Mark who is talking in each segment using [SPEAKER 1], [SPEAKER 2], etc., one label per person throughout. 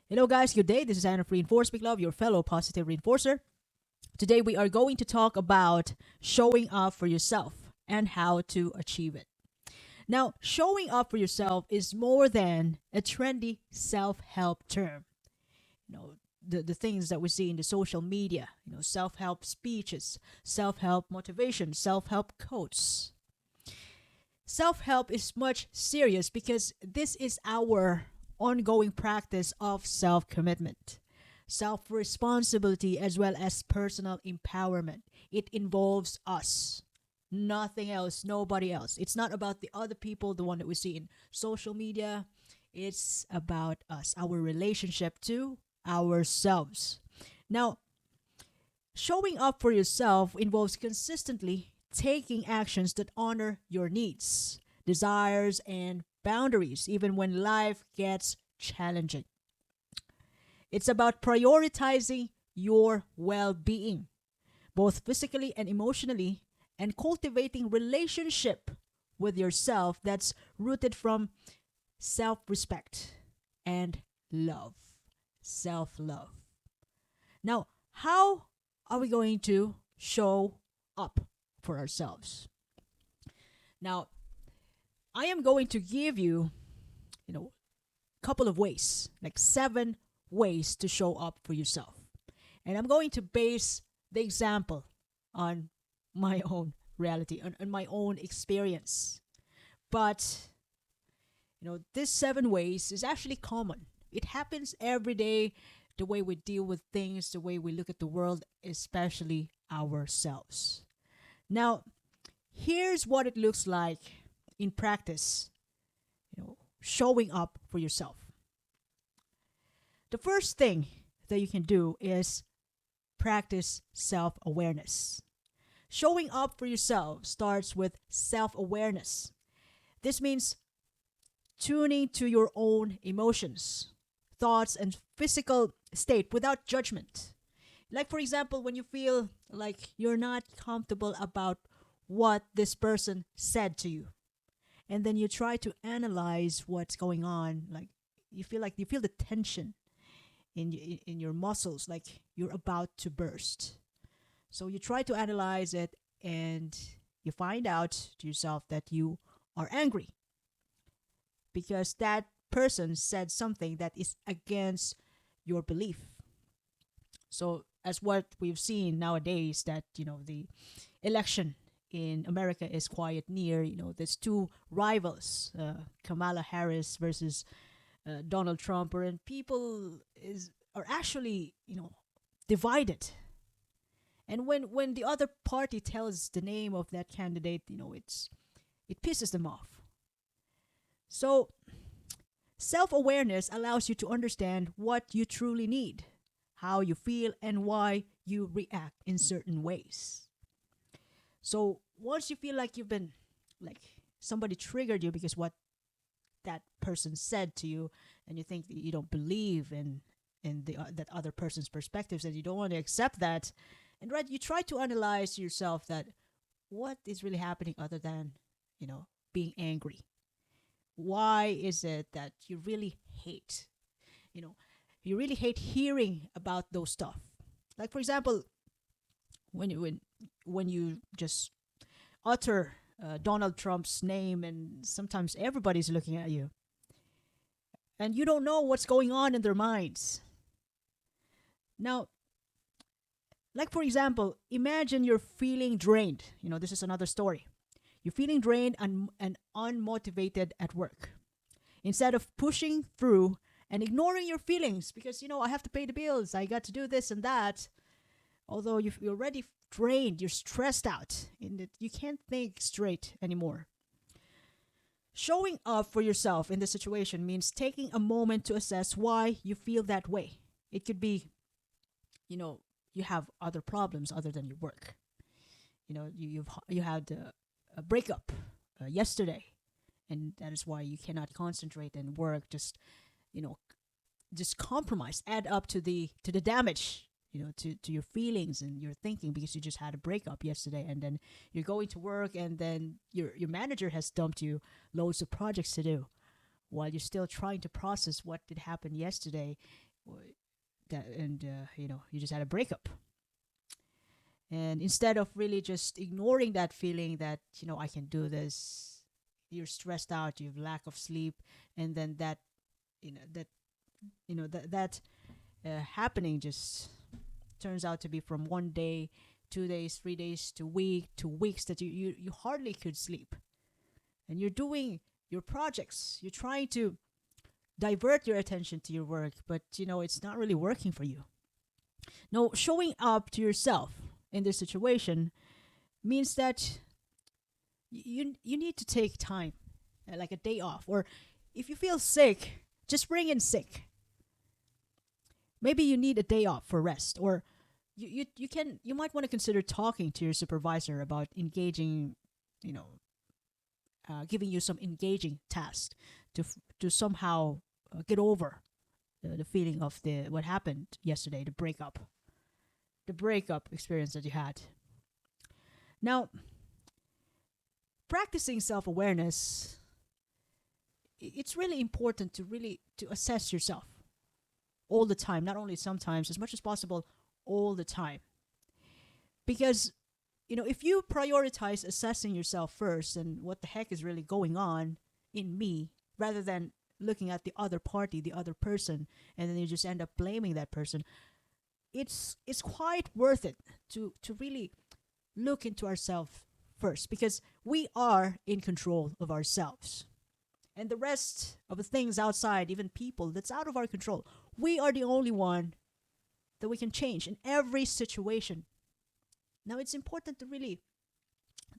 [SPEAKER 1] Hello, guys. Good day. This is Anna Reinforce Big Love, your fellow positive reinforcer. Today, we are going to talk about showing up for yourself and how to achieve it. Now, showing up for yourself is more than a trendy self help term. You know, the things that we see in the social media, self help speeches, self help motivation, self help quotes. Self help is much serious because this is our ongoing practice of self commitment, self responsibility, as well as personal empowerment. It involves us, nothing else, nobody else. It's not about the other people, the one that we see in social media. It's about us, our relationship to ourselves. Now, showing up for yourself involves consistently taking actions that honor your needs, desires, and boundaries, even when life gets challenging. It's about prioritizing your well being, both physically and emotionally, and cultivating relationship with yourself that's rooted from self respect and love. Self love. Now, how are we going to show up for ourselves? Now, I am going to give you, a couple of ways, like 7 ways to show up for yourself. And I'm going to base the example on my own reality, on my own experience. But, this 7 ways is actually common. It happens every day, the way we deal with things, the way we look at the world, especially ourselves. Now, here's what it looks like in practice, showing up for yourself. The first thing that you can do is practice self awareness. Showing up for yourself starts with self awareness. This means tuning to your own emotions, thoughts, and physical state without judgment. Like, for example, when you feel like you're not comfortable about what this person said to you, and then you try to analyze what's going on, like you feel the tension in your muscles, like you're about to burst. So you try to analyze it, and you find out to yourself that you are angry because that person said something that is against your belief. So as what we've seen nowadays, that the election in America is quite near. There's two rivals, Kamala Harris versus Donald Trump, and people is are actually divided. And when the other party tells the name of that candidate, it pisses them off. So self awareness allows you to understand what you truly need, how you feel, and why you react in certain ways. So once you feel like you've been, like, somebody triggered you because what that person said to you, and you think that you don't believe in that other person's perspectives, and you don't want to accept that, and right, you try to analyze yourself that what is really happening other than being angry. Why is it that you really hate you know you really hate hearing about those stuff? Like, for example, when you just utter Donald Trump's name, and sometimes everybody's looking at you, and you don't know what's going on in their minds. Now, like, for example, imagine you're feeling drained. This is another story. You're feeling drained and unmotivated at work. Instead of pushing through and ignoring your feelings because, I have to pay the bills, I got to do this and that, although you're already drained, you're stressed out, and that you can't think straight anymore. Showing up for yourself in this situation means taking a moment to assess why you feel that way. It could be, you know, you have other problems other than your work. You had a breakup yesterday, and that is why you cannot concentrate and work. You know, just compromise, add up to the damage. To your feelings and your thinking because you just had a breakup yesterday, and then you're going to work, and then your manager has dumped you loads of projects to do while you're still trying to process what did happen yesterday. that, and you just had a breakup. And instead of really just ignoring that feeling that, I can do this, you're stressed out, you've lack of sleep, and then that, that, happening just turns out to be from one day, 2 days, 3 days, to weeks that you hardly could sleep. And you're doing your projects, you're trying to divert your attention to your work, but it's not really working for you. Now, showing up to yourself in this situation means that you need to take time, like a day off, or if you feel sick, just bring in sick. Maybe you need a day off for rest, or you might want to consider talking to your supervisor about engaging, you know, giving you some engaging tasks to somehow get over the feeling of the what happened yesterday, the breakup experience that you had. Now, practicing self-awareness, it's really important to assess yourself all the time, not only sometimes, as much as possible, all the time. Because if you prioritize assessing yourself first and what the heck is really going on in me, rather than looking at the other party, the other person, and then you just end up blaming that person, it's quite worth it to really look into ourselves first, because we are in control of ourselves. And the rest of the things outside, even people, that's out of our control. We are the only one that we can change in every situation. Now, it's important to really,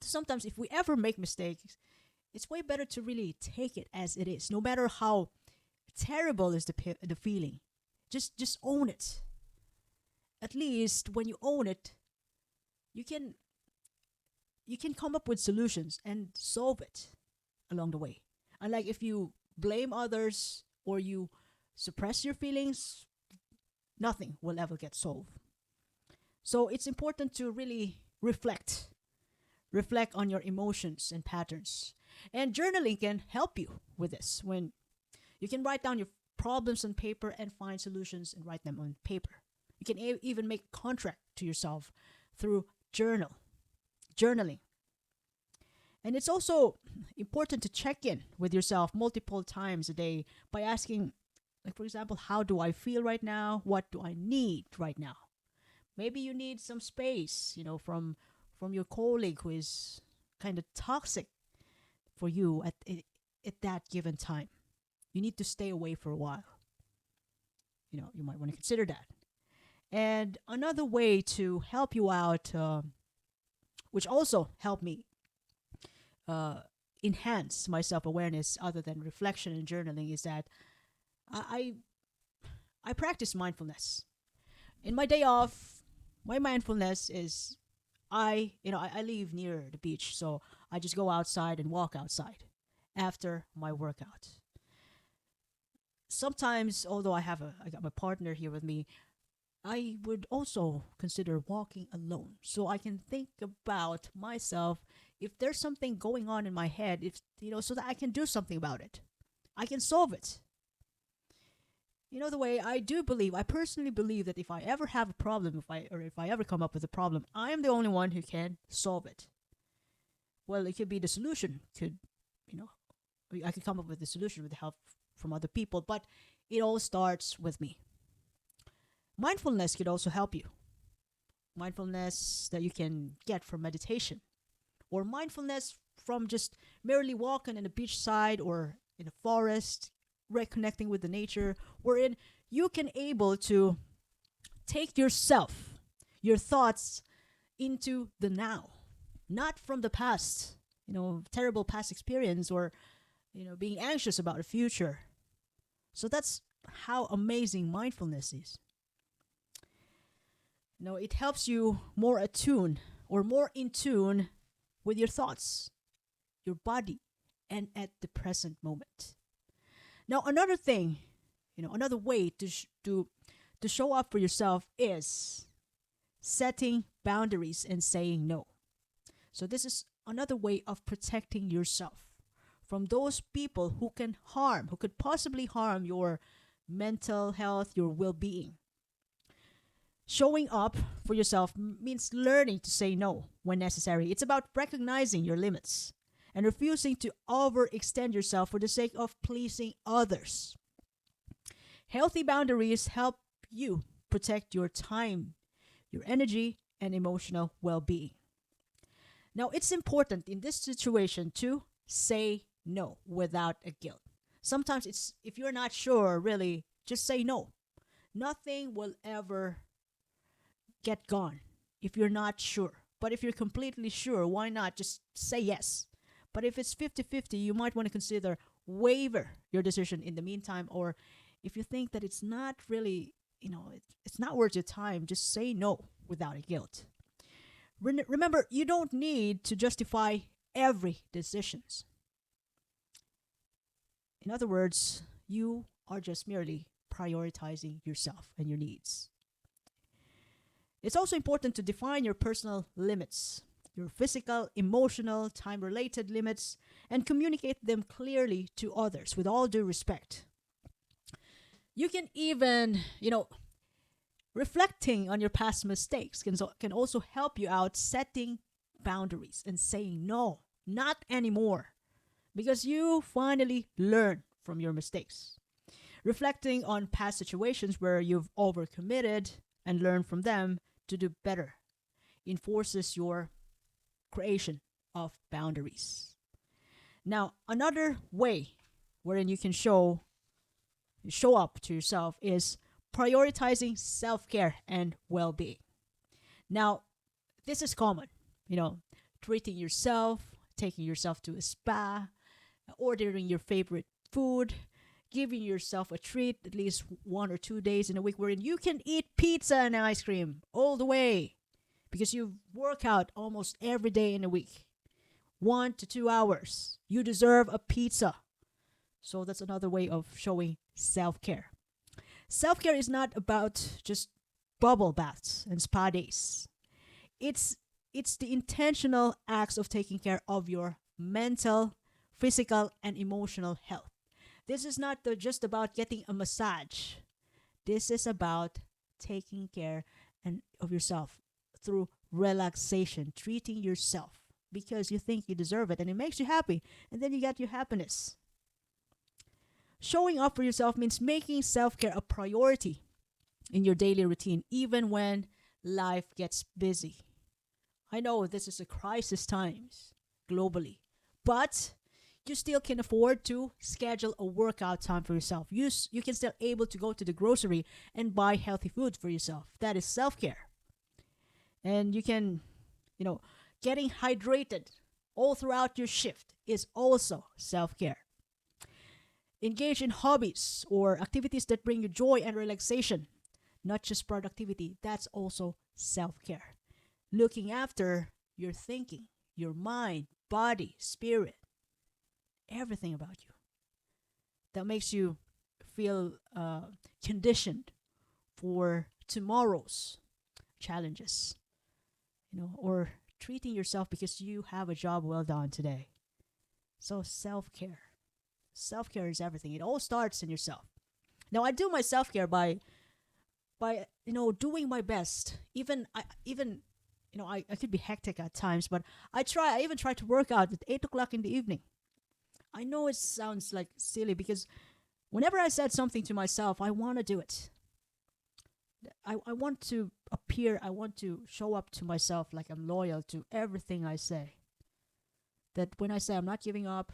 [SPEAKER 1] sometimes if we ever make mistakes, it's way better to really take it as it is, no matter how terrible is the feeling. Just own it. At least when you own it, you can come up with solutions and solve it along the way. Unlike if you blame others or you suppress your feelings, nothing will ever get solved. So it's important to really reflect on your emotions and patterns. And journaling can help you with this. When you can write down your problems on paper and find solutions and write them on paper. You can even make a contract to yourself through journaling. And it's also important to check in with yourself multiple times a day by asking, like, for example, how do I feel right now? What do I need right now? Maybe you need some space, from your colleague who is kind of toxic for you at that given time. You need to stay away for a while. You might want to consider that. And another way to help you out, which also helped me uh, enhance my self awareness, other than reflection and journaling, is that I I practice mindfulness. In my day off, my mindfulness is I live near the beach, so I just go outside and walk outside after my workout. Sometimes, although I got my partner here with me, I would also consider walking alone so I can think about myself, if there's something going on in my head, if so that I can do something about it. I can solve it. The way I personally believe that if I ever have a problem, if I ever come up with a problem, I am the only one who can solve it. Well, it could be the solution, could you know, I could come up with the solution with the help from other people, but it all starts with me. Mindfulness could also help you. Mindfulness that you can get from meditation, or mindfulness from just merely walking in a beachside or in a forest, reconnecting with the nature, wherein you can able to take yourself, your thoughts, into the now, not from the past, terrible past experience, or being anxious about the future. So that's how amazing mindfulness is. It helps you more attune, or more in tune with your thoughts, your body, and at the present moment. Now, another thing, another way to show up for yourself is setting boundaries and saying no. So this is another way of protecting yourself from those people who could possibly harm mental health, your well being. Showing up for yourself means learning to say no when necessary. It's about recognizing your limits and refusing to overextend yourself for the sake of pleasing others. Healthy boundaries help you protect your time, your energy, and emotional well being. Now, it's important in this situation to say no without a guilt. Sometimes it's if you're not sure, really, just say no. Nothing will ever get gone if you're not sure. But if you're completely sure, why not just say yes? But if it's 50-50, you might want to consider waiver your decision in the meantime. Or if you think that it's not really, it's not worth your time, just say no without a guilt. Remember, you don't need to justify every decisions. In other words, you are just merely prioritizing yourself and your needs. It's also important to define your personal limits, your physical, emotional, time related limits, and communicate them clearly to others with all due respect. You can even, reflecting on your past mistakes can also help you out setting boundaries and saying no, not anymore, because you finally learn from your mistakes. Reflecting on past situations where you've overcommitted and learned from them to do better enforces your creation of boundaries. Now, another way wherein you can show up to yourself is prioritizing self-care and well-being. Now, this is common, treating yourself, taking yourself to a spa, ordering your favorite food, giving yourself a treat at least 1 or 2 days in a week wherein you can eat pizza and ice cream all the way because you work out almost every day in a week. 1 to 2 hours. You deserve a pizza. So that's another way of showing self-care. Self-care is not about just bubble baths and spa days. It's the intentional acts of taking care of your mental, physical, and emotional health. This is not just about getting a massage. This is about taking care of yourself through relaxation, treating yourself because you think you deserve it and it makes you happy, and then you get your happiness. Showing up for yourself means making self-care a priority in your daily routine, even when life gets busy. I know this is a crisis times globally, but you still can afford to schedule a workout time for yourself. You can still able to go to the grocery and buy healthy food for yourself. That is self-care. And you can, getting hydrated all throughout your shift is also self-care. Engage in hobbies or activities that bring you joy and relaxation, not just productivity. That's also self-care. Looking after your thinking, your mind, body, spirit, everything about you. That makes you feel conditioned for tomorrow's challenges, or treating yourself because you have a job well done today. So self-care. Self-care is everything. It all starts in yourself. Now I do my self-care by doing my best. I could be hectic at times, but I even try to work out at 8 o'clock in the evening. I know it sounds like silly because whenever I said something to myself, I want to do it. I want to appear, I want to show up to myself like I'm loyal to everything I say. That when I say I'm not giving up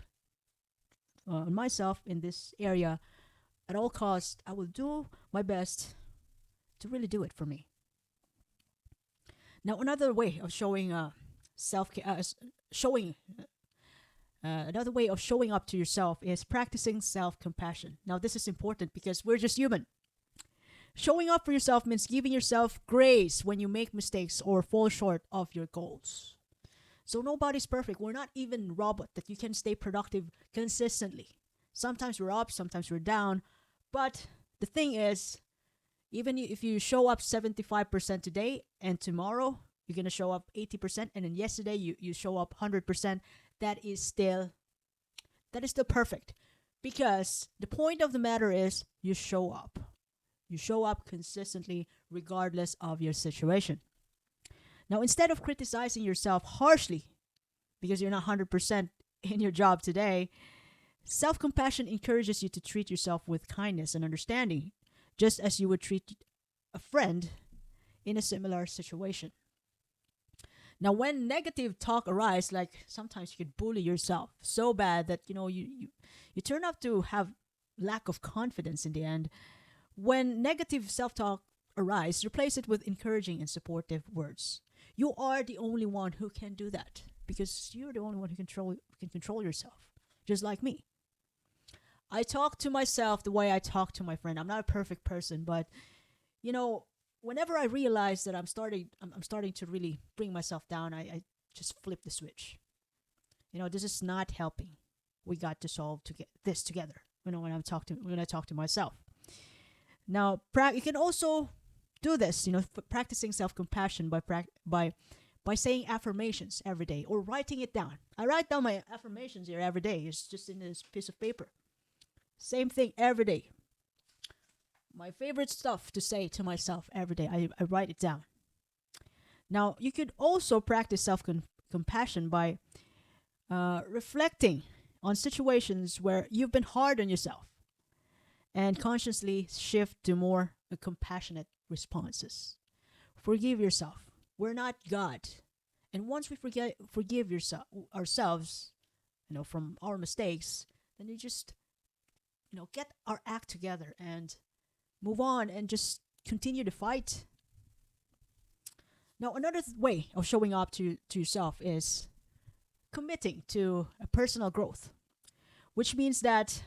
[SPEAKER 1] on myself in this area at all costs, I will do my best to really do it for me. Now, another way of showing self-care, showing another way of showing up to yourself is practicing self-compassion. Now, this is important because we're just human. Showing up for yourself means giving yourself grace when you make mistakes or fall short of your goals. So nobody's perfect. We're not even robot that you can stay productive consistently. Sometimes we're up, sometimes we're down. But the thing is, even if you show up 75% today and tomorrow you're going to show up 80% and then yesterday you show up 100%, that is still perfect. Because the point of the matter is you show up. You show up consistently regardless of your situation. Now, instead of criticizing yourself harshly because you're not 100% in your job today, self compassion encourages you to treat yourself with kindness and understanding, just as you would treat a friend in a similar situation. Now, when negative talk arises, like sometimes you could bully yourself so bad that you turn out to have lack of confidence in the end. When negative self-talk arises, replace it with encouraging and supportive words. You are the only one who can do that because you're the only one who can control yourself, just like me. I talk to myself the way I talk to my friend. I'm not a perfect person, but you know, whenever I realize that I'm starting to really bring myself down, I just flip the switch. This is not helping. We got to solve to get this together. When I talk to myself. Now, you can also do this. Practicing self-compassion by saying affirmations every day or writing it down. I write down my affirmations here every day. It's just in this piece of paper. Same thing every day. My favorite stuff to say to myself every day. I write it down. Now, you could also practice self-compassion by reflecting on situations where you've been hard on yourself and consciously shift to more compassionate responses. Forgive yourself. We're not God. And once we forgive ourselves, from our mistakes, then you just, get our act together and move on and just continue to fight. Now, another way of showing up to yourself is committing to a personal growth, which means that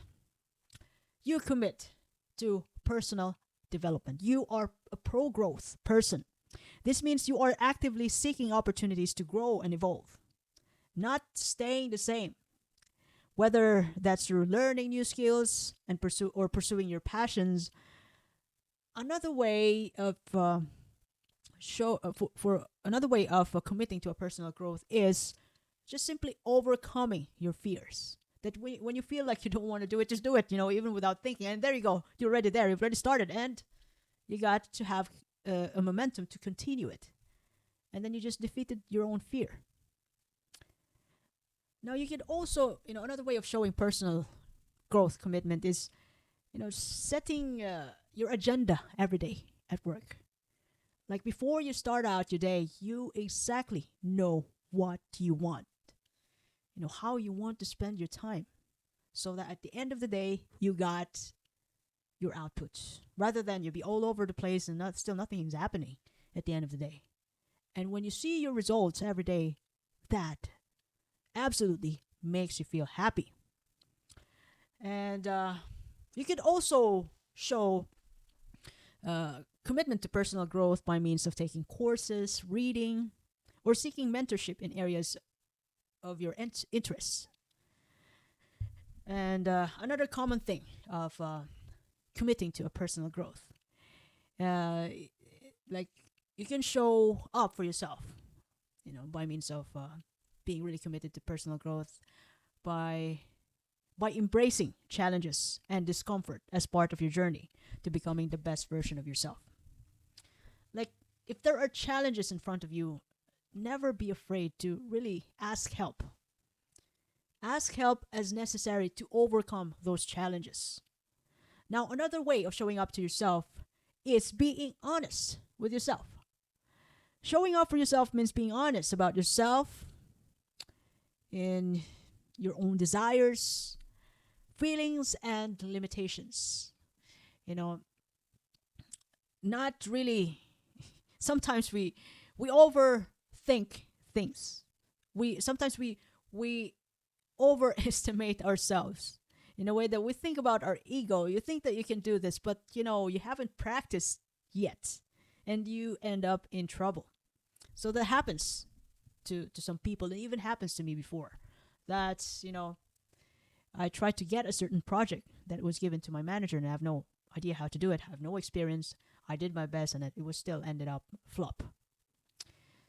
[SPEAKER 1] you commit to personal development. You are a pro growth person. This means you are actively seeking opportunities to grow and evolve, not staying the same. Whether that's through learning new skills and pursuing your passions, another way of another way of committing to a personal growth is just simply overcoming your fears. That when you feel like you don't want to do it, just do it, even without thinking. And there you go. You're already there. You've already started. And you got to have a momentum to continue it. And then you just defeated your own fear. Now, you can also, another way of showing personal growth commitment is, setting your agenda every day at work. Like before you start out your day, you exactly know what you want. How you want to spend your time so that at the end of the day, you got your outputs rather than you be all over the place and still nothing is happening at the end of the day. And when you see your results every day, that absolutely makes you feel happy. And you could also show commitment to personal growth by means of taking courses, reading, or seeking mentorship in areas of your interests. And another common thing of committing to a personal growth, like you can show up for yourself, by means of being really committed to personal growth by embracing challenges and discomfort as part of your journey to becoming the best version of yourself. Like if there are challenges in front of you, never be afraid to really ask help. Ask help as necessary to overcome those challenges. Now, another way of showing up to yourself is being honest with yourself. Showing up for yourself means being honest about yourself in your own desires, feelings, and limitations. You know, not really. Sometimes we overthink things. We overestimate ourselves in a way that we think about our ego. You think that you can do this, but you haven't practiced yet, and you end up in trouble. So that happens to some people. It even happens to me before. That's I tried to get a certain project that was given to my manager, and I have no idea how to do it. I have no experience. I did my best, and it was still ended up flop.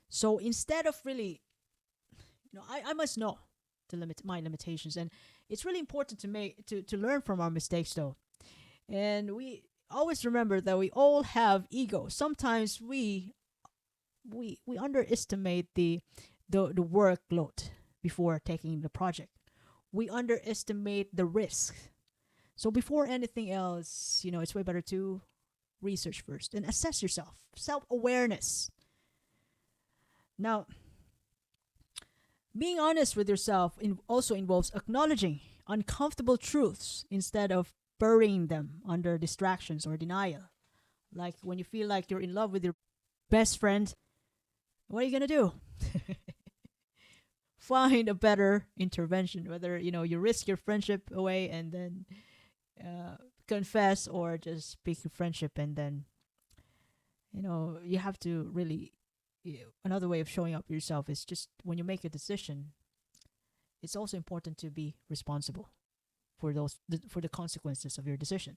[SPEAKER 1] So instead of really, I must know to limit my limitations. And it's really important to to learn from our mistakes, though. And we always remember that we all have ego. Sometimes we underestimate the workload before taking the project. We underestimate the risk. So before anything else, it's way better to research first and assess yourself. Self-awareness. Now, being honest with yourself also involves acknowledging uncomfortable truths instead of burying them under distractions or denial. Like when you feel like you're in love with your best friend, what are you going to do? Find a better intervention, whether you risk your friendship away and then confess, or just speak your friendship, and then you have to really another way of showing up yourself is just when you make a decision, it's also important to be responsible for for the consequences of your decision.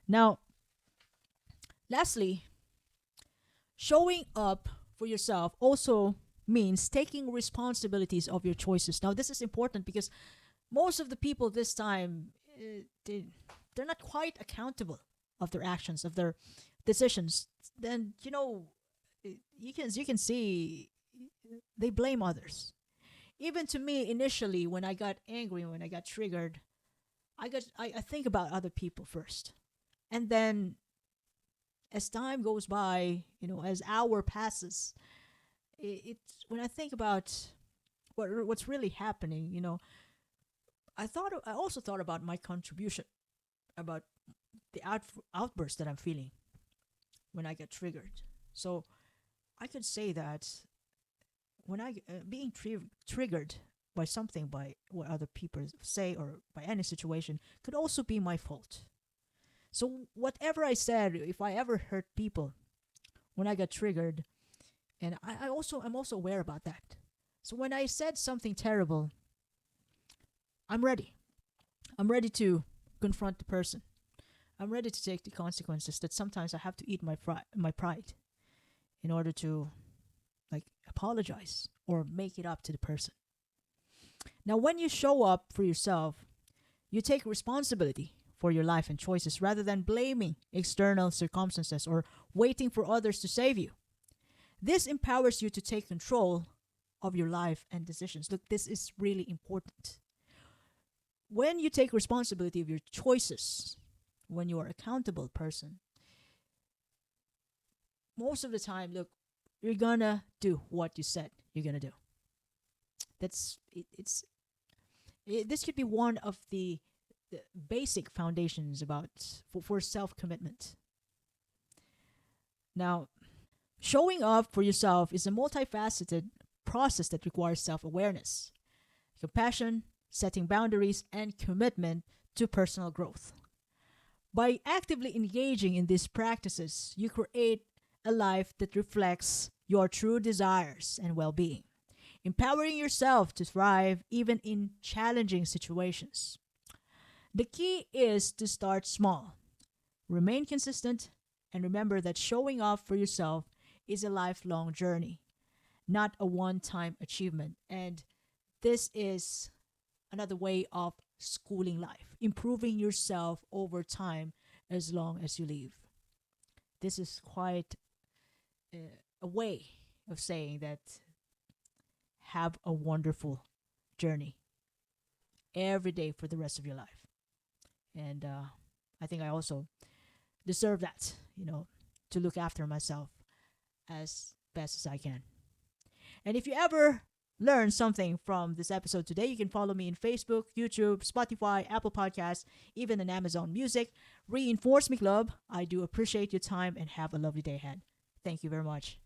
[SPEAKER 1] Now, lastly, showing up for yourself also means taking responsibilities of your choices. Now, this is important because most of the people this time, they're not quite accountable of their actions, of their decisions. Then you can see they blame others. Even to me, initially, when I got angry, when I got triggered, I think about other people first, and then as time goes by, as hour passes, it's when I think about what's really happening. I also thought about my contribution, about the outburst that I'm feeling when I get triggered. So I could say that when I being triggered by something, by what other people say, or by any situation, could also be my fault. So whatever I said, if I ever hurt people when I got triggered, and I'm also aware about that. So when I said something terrible, I'm ready. I'm ready to confront the person. I'm ready to take the consequences that sometimes I have to eat my pride in order to like apologize or make it up to the person. Now, when you show up for yourself, you take responsibility for your life and choices rather than blaming external circumstances or waiting for others to save you. This empowers you to take control of your life and decisions. Look, this is really important. When you take responsibility of your choices, when you are accountable person, most of the time, look, you're gonna do what you said you're gonna do. That's it, this could be one of the basic foundations about for self commitment. Now, showing up for yourself is a multifaceted process that requires self awareness, compassion, setting boundaries, and commitment to personal growth. By actively engaging in these practices, you create a life that reflects your true desires and well being, empowering yourself to thrive even in challenging situations. The key is to start small, remain consistent, and remember that showing up for yourself is a lifelong journey, not a one time achievement. And this is another way of schooling life, improving yourself over time as long as you live. This is quite a way of saying that have a wonderful journey every day for the rest of your life. And I think I also deserve that, to look after myself as best as I can. And if you ever learn something from this episode today, you can follow me in Facebook, YouTube, Spotify, Apple Podcasts, even in Amazon Music. Reinforce Me Club. I do appreciate your time and have a lovely day ahead. Thank you very much.